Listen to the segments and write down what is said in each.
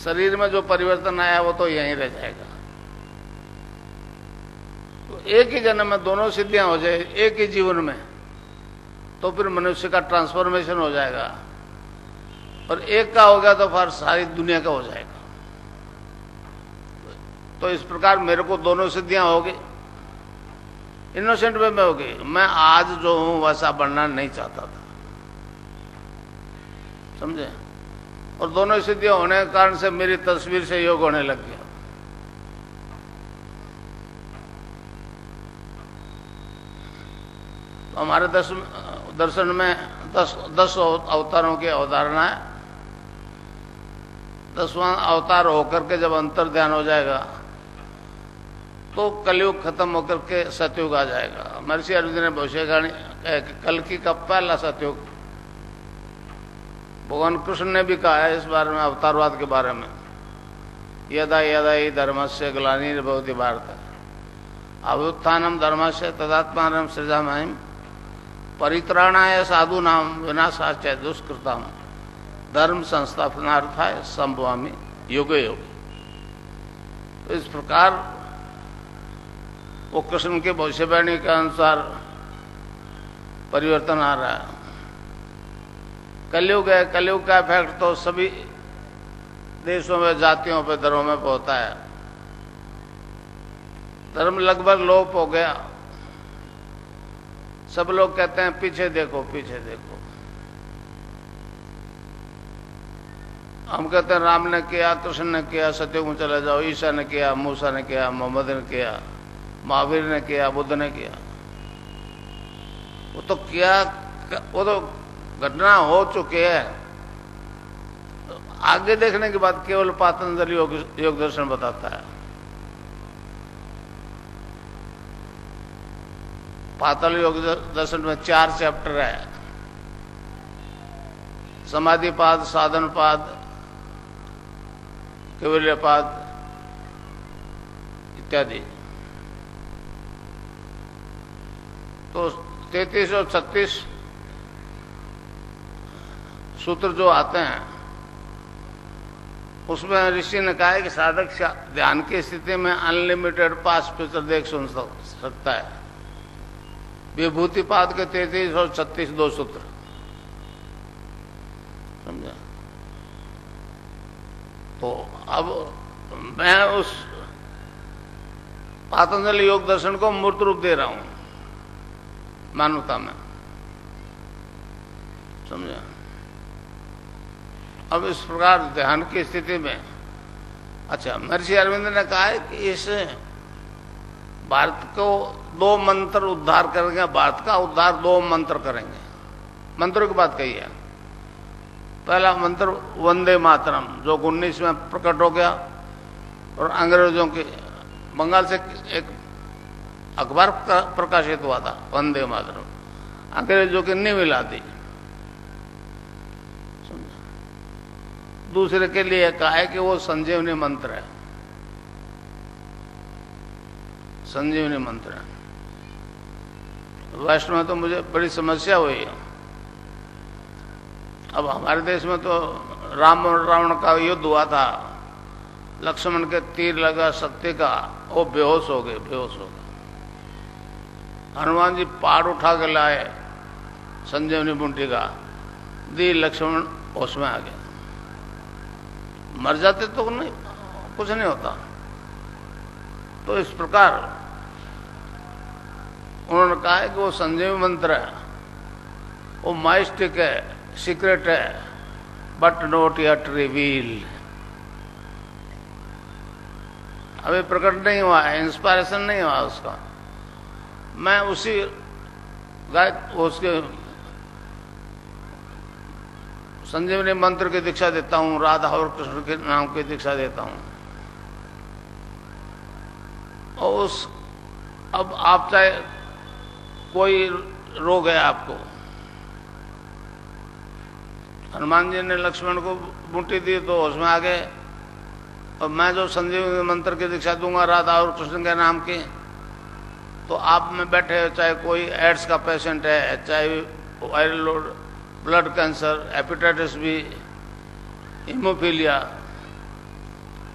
शरीर में जो परिवर्तन आया वो तो यहीं रह जाएगा। तो एक ही जन्म में दोनों सिद्धियां हो जाए एक ही जीवन में, तो फिर मनुष्य का ट्रांसफॉर्मेशन हो जाएगा। और एक का हो गया तो फिर सारी दुनिया का हो जाएगा। तो इस प्रकार मेरे को दोनों सिद्धियां होगी, इनोसेंट वे में होगी। मैं आज जो हूं वैसा बनना नहीं चाहता था, समझे। और दोनों सिद्धियां होने के कारण से मेरी तस्वीर से योग होने लग गया। तो हमारे दर्शन में 10 अवतारों की अवधारणा है। 10वां अवतार होकर के जब अंतर ध्यान हो जाएगा तो कलयुग खत्म होकर के सतयुग आ जाएगा। महर्षि अरविंद ने भविष्यवाणी कल्कि का पहला सतयुग, भगवान कृष्ण ने भी कहा है इस बारे में, अवतारवाद के बारे में। यदा यदा ही धर्मस्य ग्लानिर्भवति भारत अभ्युत्थानम धर्मस्य तदात्मानं सृजामि परित्राणाय साधूनां विनाशाच दुष्कृताम् धर्म संस्थापनार्थाय संभवामि युगे युगे। तो इस प्रकार वो कृष्ण के भविष्यवाणी के अनुसार परिवर्तन आ रहा है। कलयुग है, कलयुग का इफेक्ट तो सभी देशों में, जातियों पे, धर्मों में होता है। धर्म लगभग लोप हो गया। सब लोग कहते हैं पीछे देखो पीछे देखो। हम कहते हैं राम ने किया, कृष्ण ने किया, सतयुग में चले जाओ। ईसा ने किया, मूसा ने किया, मोहम्मद ने किया, महावीर ने किया, बुद्ध ने किया। वो तो किया, वो तो घटना हो चुकी है। आगे देखने के बाद केवल पातंजलि योग दर्शन बताता है। पातंजलि योग दर्शन में 4 चैप्टर है। समाधिपाद, साधनपाद, कैवल्यपाद इत्यादि। तो 33 और 36 सूत्र जो आते हैं उसमें ऋषि ने कहा है कि साधक ध्यान की स्थिति में अनलिमिटेड पास्ट फ्यूचर देख सुन सकता है। विभूतिपाद के 33 और 36 2 सूत्र, समझा। तो अब मैं उस पातंजलि योग दर्शन को मूर्त रूप दे रहा हूं मानवता में, समझा। अब इस प्रकार ध्यान की स्थिति में, अच्छा, महर्षि अरविंद ने कहा है कि इस भारत को 2 मंत्र उद्धार करेंगे। भारत का उद्धार 2 मंत्र करेंगे। मंत्रों की बात कही है। पहला मंत्र वंदे मातरम, जो 19 में प्रकट हो गया और अंग्रेजों के बंगाल से एक अखबार प्रकाशित हुआ था, वंदे मातरम। अंग्रेजों की नींव हिला दी। दूसरे के लिए कहा है कि वो संजीवनी मंत्र है, संजीवनी मंत्र है। वैष्णव में तो मुझे बड़ी समस्या हुई है। अब हमारे देश में तो राम और रावण का युद्ध हुआ था, लक्ष्मण के तीर लगा सत्य का, वो बेहोश हो गए, बेहोश हो गए। हनुमान जी पहाड़ उठा के लाए संजीवनी बूटी का, दी, लक्ष्मण होश में आ गए। मर जाते तो नहीं, कुछ नहीं होता। तो इस प्रकार उन्होंने कहा है कि वो संजीवनी मंत्र है, वो माइस्टिक है, सीक्रेट है, बट नॉट यट रिवील। अभी प्रकट नहीं हुआ है, इंस्पायरेशन नहीं हुआ उसका। मैं उसी उसके संजीवनी मंत्र की दीक्षा देता हूं, राधा और कृष्ण के नाम की दीक्षा देता हूं। और अब आप चाहे कोई रोग है आपको, हनुमान जी ने लक्ष्मण को बूटी दी तो उसमें आ गए, और मैं जो संजीवनी मंत्र की दीक्षा दूंगा राधा और कृष्ण के नाम की, तो आप में बैठे, चाहे कोई एड्स का पेशेंट है, चाहे viral load, blood cancer, hepatitis B, haemophilia,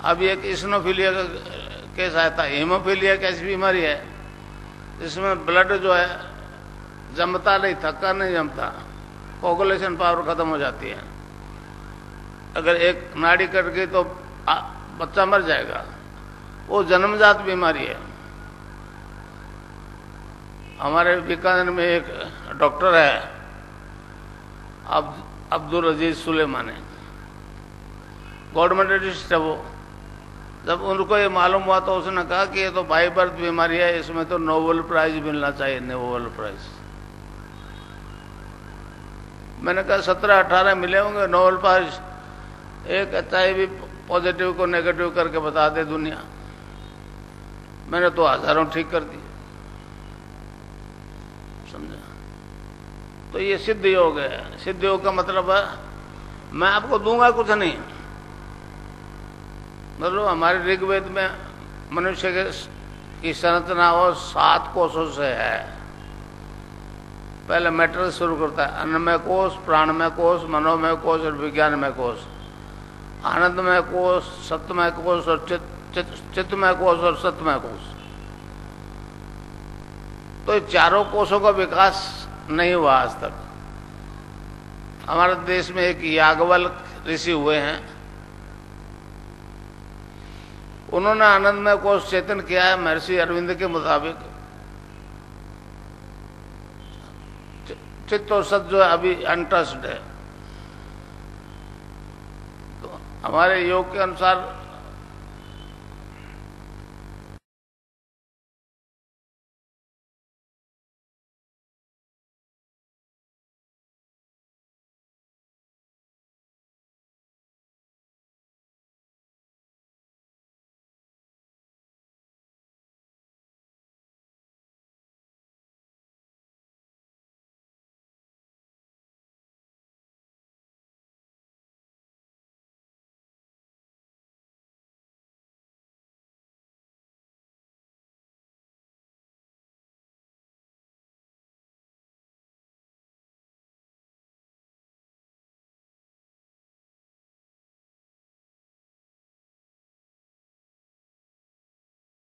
अब एक इस्नोफिलिया का केस आया था। हीमोफिलिया एक ऐसी बीमारी है जिसमें ब्लड जो है जमता नहीं, थक्का नहीं जमता, कोगुलेशन पावर खत्म हो जाती है। अगर एक नाड़ी कट गई तो बच्चा मर जाएगा। वो जन्मजात बीमारी है। हमारे बीकानेर में एक डॉक्टर है अब्दुल अजीज सुलेमानी, गवर्नमेंट डेंटिस्ट है वो। जब उनको ये मालूम हुआ तो उसने कहा कि ये तो बाई बर्थ बीमारी है, इसमें तो नोबेल प्राइज मिलना चाहिए, नोबेल प्राइज। मैंने कहा 17-18 मिले होंगे नोबेल प्राइज, एक HIV पॉजिटिव को नेगेटिव करके बता दे दुनिया। मैंने तो हजारों ठीक कर दिए, समझा। तो ये सिद्ध योग है। सिद्ध योग का मतलब है मैं आपको दूंगा कुछ नहीं। मतलब हमारे ऋग्वेद में मनुष्य की संरचना और 7 कोषों से है। पहले मैटर शुरू करता है, अन्नमय कोष, प्राणमय कोष, मनोमय कोष और विज्ञानमय कोष। आनंदमय कोष, सत्यमय कोष और चित्तमय कोष और सत्यमय कोष। तो ये चारों कोषों का विकास नहीं हुआ आज तक। हमारे देश में एक याज्ञवल्क्य ऋषि हुए हैं, उन्होंने आनंदमय कोष चेतन किया है महर्षि अरविंद के मुताबिक। चित्त और सत जो है अभी अनटच्ड है। तो हमारे योग के अनुसार